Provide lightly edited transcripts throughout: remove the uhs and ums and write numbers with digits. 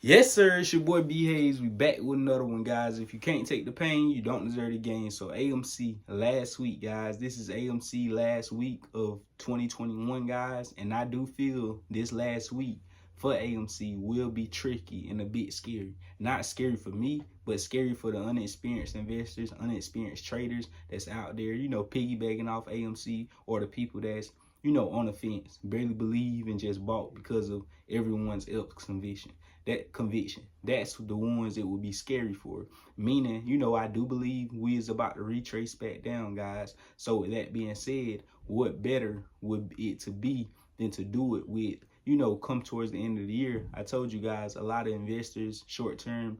Yes, sir. It's your boy B Hayes. We back with another one, guys. If you can't take the pain, you don't deserve the gain. So AMC last week, guys. This is AMC last week of 2021, guys. And I do feel this last week for AMC will be tricky and a bit scary. Not scary for me, but scary for the unexperienced investors, unexperienced traders that's out there, piggybacking off AMC, or the people that's on the fence, barely believe and just bought because of everyone's else conviction. That's the ones that would be scary for. Meaning, I do believe we is about to retrace back down, guys. So with that being said, what better would it to be than to do it with, come towards the end of the year? I told you guys, a lot of investors, short-term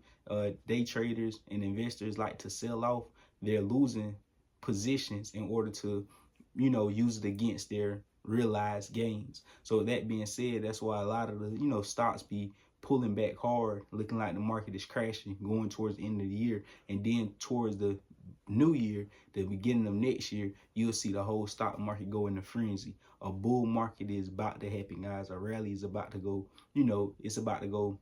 day traders and investors like to sell off. They're losing positions in order to, use it against their realized gains. So that being said, that's why a lot of the, stocks be pulling back hard, looking like the market is crashing, going towards the end of the year. And then towards the new year, the beginning of next year, you'll see the whole stock market go into frenzy. A bull market is about to happen, guys. A rally is about to go, it's about to go,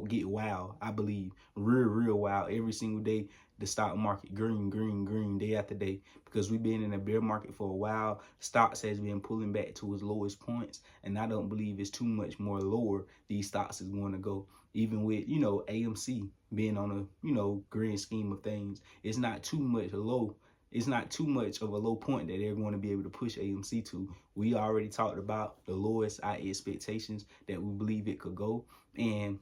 get wild. I believe real wild every single day. The stock market green day after day, because we've been in a bear market for a while. Stocks has been pulling back to its lowest points, and I don't believe it's too much more lower these stocks is going to go. Even with AMC being on a grand scheme of things, it's not too much low. It's not too much of a low point that they're going to be able to push AMC to. We already talked about the lowest our expectations that we believe it could go, and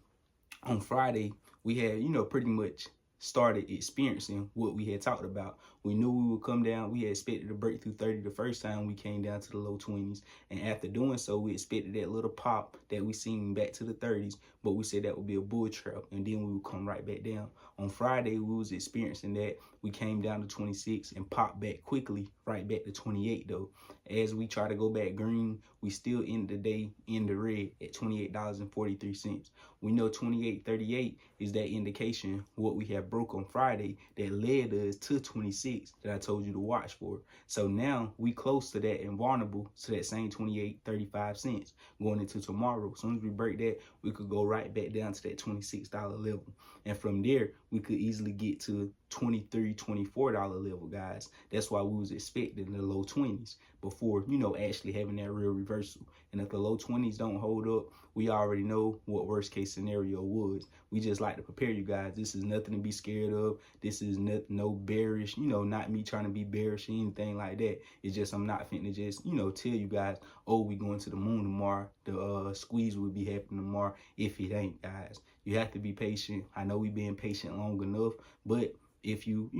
on Friday we had pretty much started experiencing what we had talked about. We knew we would come down. We had expected to break through 30 the first time we came down to the low 20s. And after doing so, we expected that little pop that we seen back to the 30s, but we said that would be a bull trap, and then we would come right back down. On Friday, we was experiencing that. We came down to 26 and popped back quickly, right back to 28 though. As we try to go back green, we still end the day in the red at $28.43. We know 28.38 is that indication what we have broke on Friday that led us to 26 that I told you to watch for. So now we close to that and vulnerable to that same 28.35 going into tomorrow. As soon as we break that, we could go right back down to that $26 level. And from there, we could easily get to $23, $24 level, guys. That's why we was expecting the low 20s before, actually having that real reversal. And if the low 20s don't hold up, we already know what worst case scenario was. We just like to prepare you guys. This is nothing to be scared of. This is no bearish, not me trying to be bearish or anything like that. It's just I'm not finna just, tell you guys, oh, we going to the moon tomorrow. The squeeze will be happening tomorrow if it ain't, guys. You have to be patient. I know we've been patient long enough, but if you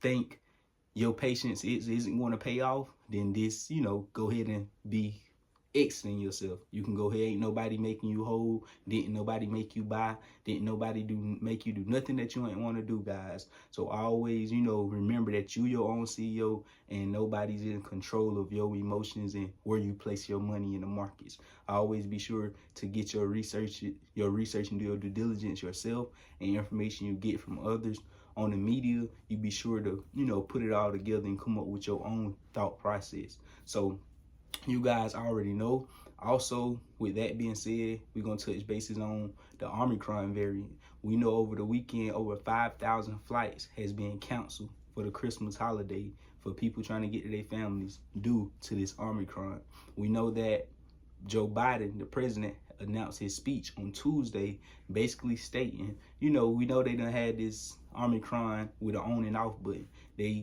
think your patience isn't going to pay off, then this, go ahead and be exiting yourself. You can go ahead. Ain't nobody making you whole. Didn't nobody make you buy. Didn't nobody make you do nothing that you ain't want to do, guys. So always, remember that you your own CEO and nobody's in control of your emotions and where you place your money in the markets. Always be sure to get your research and do your due diligence yourself, and information you get from others on the media, you be sure to, put it all together and come up with your own thought process. So you guys already know. Also, with that being said, we're going to touch bases on the Omicron variant. We know over the weekend, over 5,000 flights has been canceled for the Christmas holiday for people trying to get to their families due to this Omicron. We know that Joe Biden, the president, announced his speech on Tuesday, basically stating, we know they done had this Omicron with an on and off button.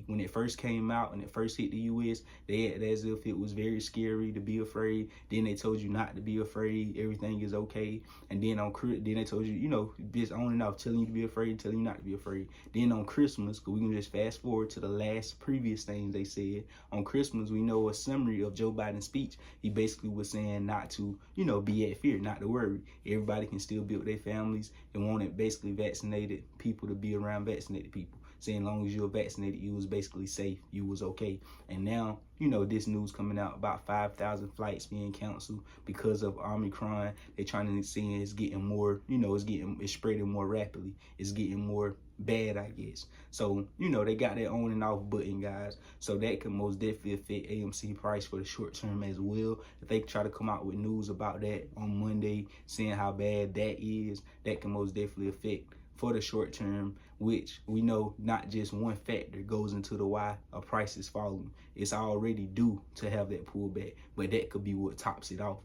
When it first came out and it first hit the U.S., they acted as if it was very scary to be afraid. Then they told you not to be afraid. Everything is okay. And then they told you, just on and off, telling you to be afraid, telling you not to be afraid. Then on Christmas, because we can just fast forward to the last previous things they said. On Christmas, we know a summary of Joe Biden's speech. He basically was saying not to, be at fear, not to worry. Everybody can still build their families and wanted basically vaccinated people to be around vaccinated people. saying as long as you were vaccinated, you was basically safe, you was okay. And now, this news coming out about 5,000 flights being canceled because of Omicron. They're trying to see it's getting more, it's spreading more rapidly. It's getting more bad, I guess. So, they got their on and off button, guys. So that could most definitely affect AMC price for the short term as well. If they try to come out with news about that on Monday, saying how bad that is, that can most definitely affect for the short term, which we know not just one factor goes into the why a price is falling. It's already due to have that pullback, but that could be what tops it off.